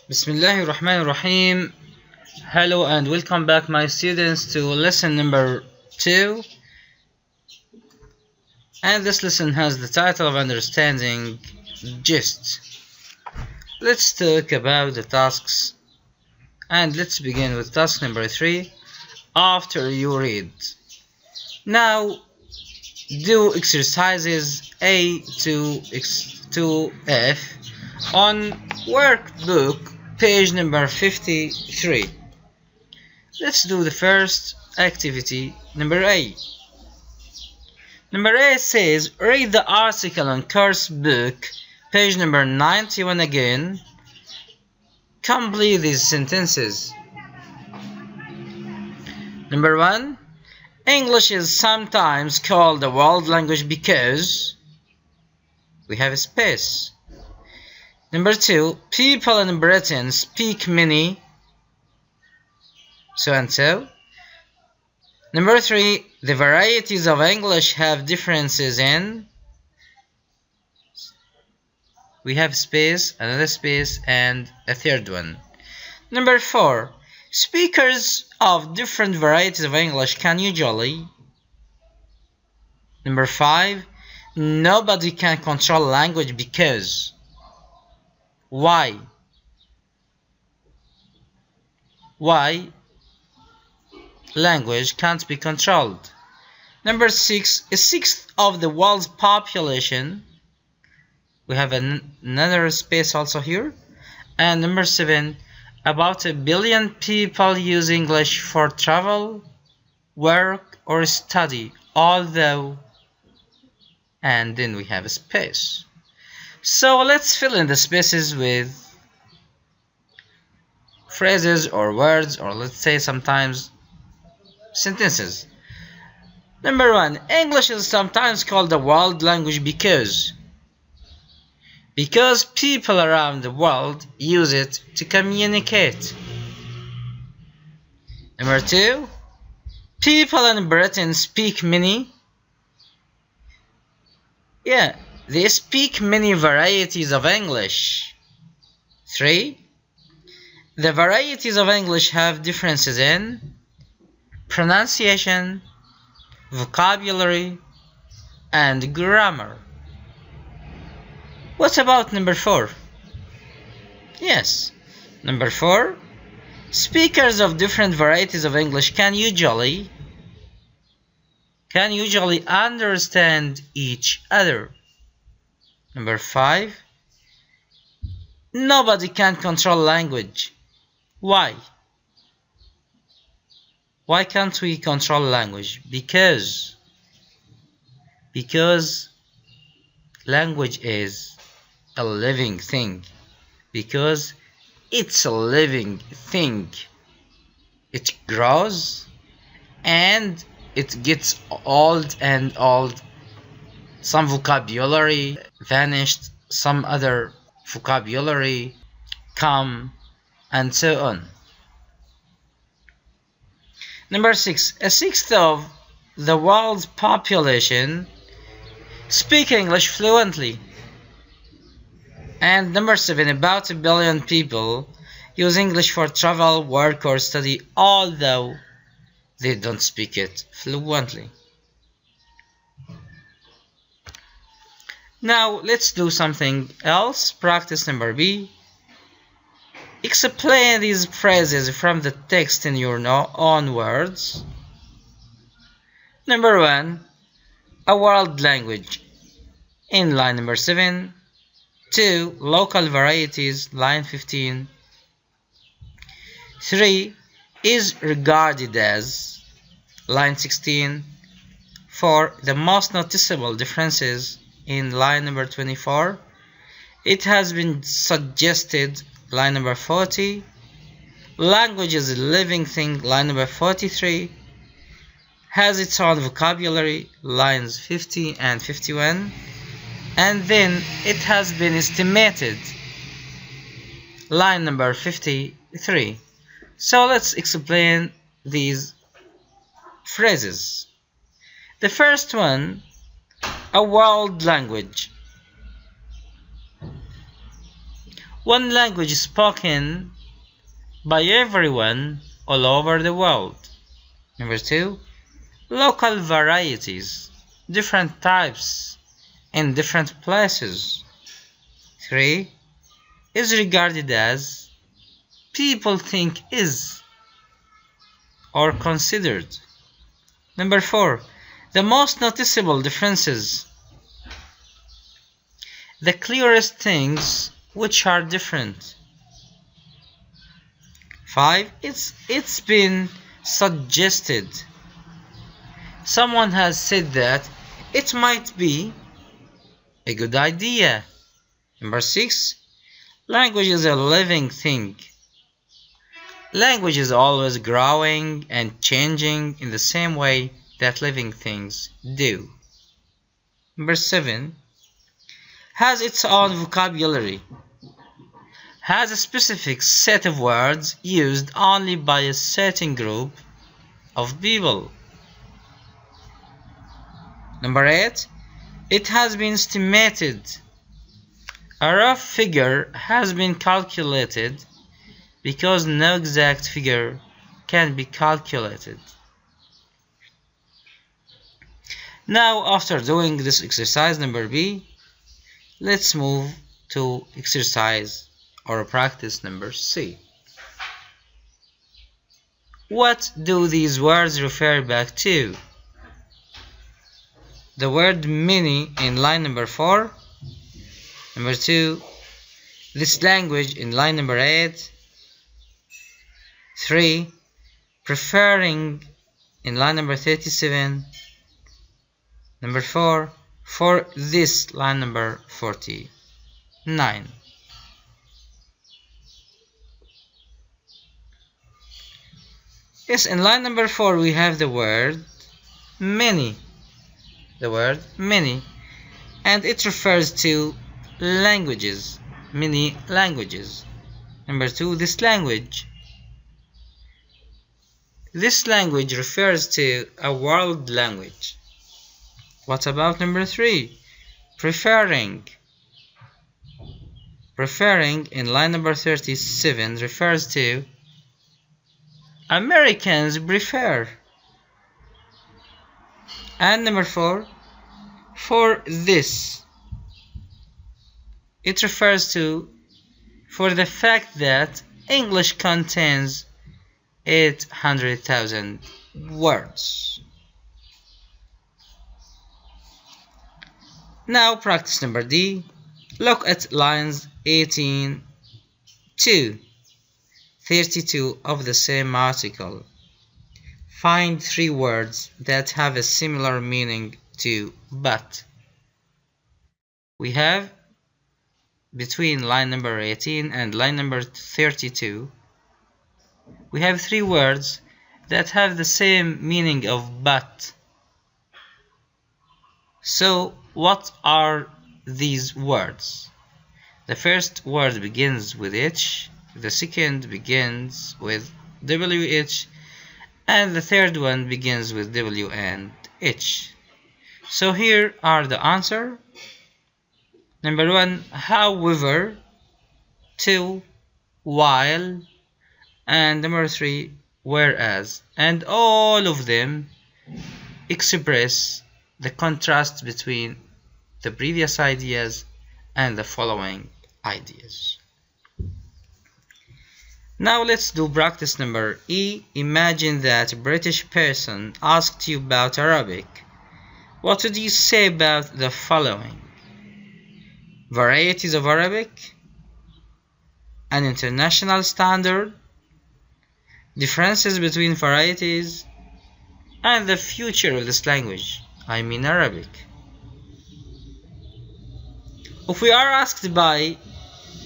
Bismillahirrahmanirrahim. Hello and welcome back, my students, to lesson number 2. And this lesson has the title of Understanding Gist. Let's talk about the tasks. And let's begin with task number 3. After you read. Now, do exercises A to F on workbook page number 53. Let's do the first activity, number A. Number A says, read the article on course book, page number 91 again. Complete these sentences. Number 1. English is sometimes called the world language because we have a space. Number 2. People in Britain speak many so and so. Number 3. The varieties of English have differences in. We have space, another space, and a third one. Number 4. Speakers of different varieties of English can usually. Number 5. Nobody can control language because. Why? Why language can't be controlled? Number 6. A sixth of the world's population. We have another space also here. And number 7. About 1 billion people use English for travel, work, or study, although, and then we have a space. So let's fill in the spaces with phrases or words, or let's say sometimes sentences. Number 1. English is sometimes called the world language because people around the world use it to communicate. Number 2. People in Britain speak many. They speak many varieties of English. 3. The varieties of English have differences in pronunciation, vocabulary, and grammar. What about number 4? Yes, number 4. Speakers of different varieties of English can usually understand each other. Number 5. Nobody can control language. Why? Why can't we control language? Because language is a living thing. Because it's a living thing. It grows and it gets old and old. Some vocabulary vanished, some other vocabulary come, and so on. Number 6. A sixth of the world's population speak English fluently. And number 7. About 1 billion people use English for travel, work, or study, although they don't speak it fluently. Now let's do something else. Practice number B. Explain these phrases from the text in your own words. Number 1. A world language. In line number 7. 2. Local varieties. Line 15. 3. Is regarded as. Line 16. 4. The most noticeable differences. In line number 24. It has been suggested. Line number 40. Language is a living thing. Line number 43. Has its own vocabulary. Lines 50 and 51. And then it has been estimated. Line number 53. So let's explain these phrases. The first one, a world language. one language spoken by everyone all over the world. Number 2, local varieties, different types in different places. 3, is regarded as, people think is, or considered. Number 4, the most noticeable differences, the clearest things which are different. 5, it's been suggested, someone has said that it might be a good idea. Number 6, language is a living thing. Language is always growing and changing in the same way that living things do. Number 7, has its own vocabulary, has a specific set of words used only by a certain group of people. Number 8, it has been estimated. A rough figure has been calculated because no exact figure can be calculated. Now, after doing this exercise number B, let's move to exercise or practice number C. What do these words refer back to? The word many in line number 4. Number 2, this language in line number 8. 3, preferring in line number 37. Number 4, for this line number 49. Yes, in line number 4 we have the word many. The word many, and it refers to languages, many languages. Number 2, this language. This language refers to a world language. What about number 3? Preferring. Preferring in line number 37 refers to Americans prefer. And number 4, for this. It refers to for the fact that English contains 800,000 words. Now practice number D. Look at lines 18 to 32 of the same article. Find 3 words that have a similar meaning to but. We have between line number 18 and line number 32, we have 3 words that have the same meaning of but. So what are these words? The first word begins with H, the second begins with WH, and the third one begins with W and H. So here are the answer. Number 1, however, 2, while, and number 3, whereas. And all of them express the contrast between the previous ideas and the following ideas. Now let's do practice number E. Imagine that a British person asked you about Arabic. What would you say about the following? Varieties of Arabic, an international standard, differences between varieties, and the future of this language, I mean Arabic. If we are asked by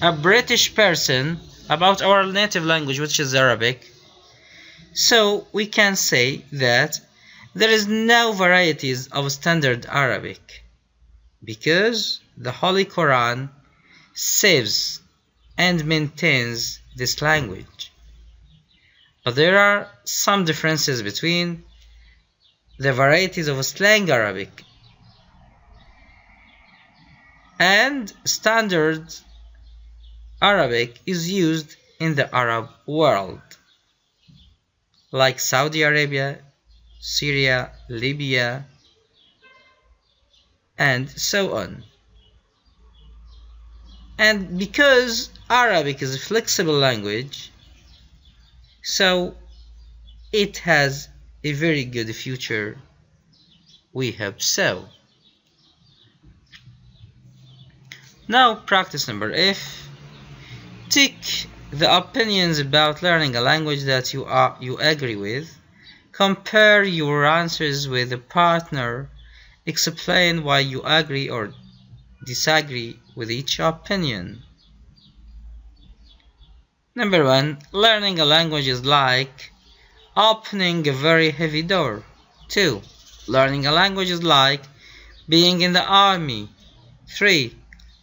a British person about our native language, which is Arabic, so we can say that there is no varieties of standard Arabic because the Holy Quran saves and maintains this language. But there are some differences between the varieties of slang Arabic and standard Arabic is used in the Arab world, like Saudi Arabia, Syria, Libya, and so on. And because Arabic is a flexible language, so it has a very good future, we hope so. Now practice number F. Tick the opinions about learning a language that you agree with. Compare your answers with a partner. Explain why you agree or disagree with each opinion. Number 1. Learning a language is like opening a very heavy door. 2. Learning a language is like being in the army. 3.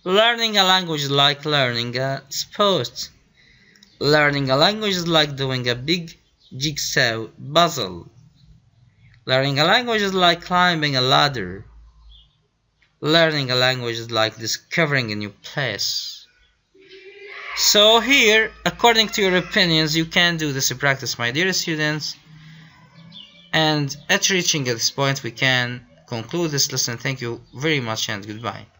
Learning a language is like learning a sport. Learning a language is like doing a big jigsaw puzzle. Learning a language is like climbing a ladder. Learning a language is like discovering a new place. So here, according to your opinions, you can do this practice, my dear students. And at reaching this point, we can conclude this lesson. Thank you very much and goodbye.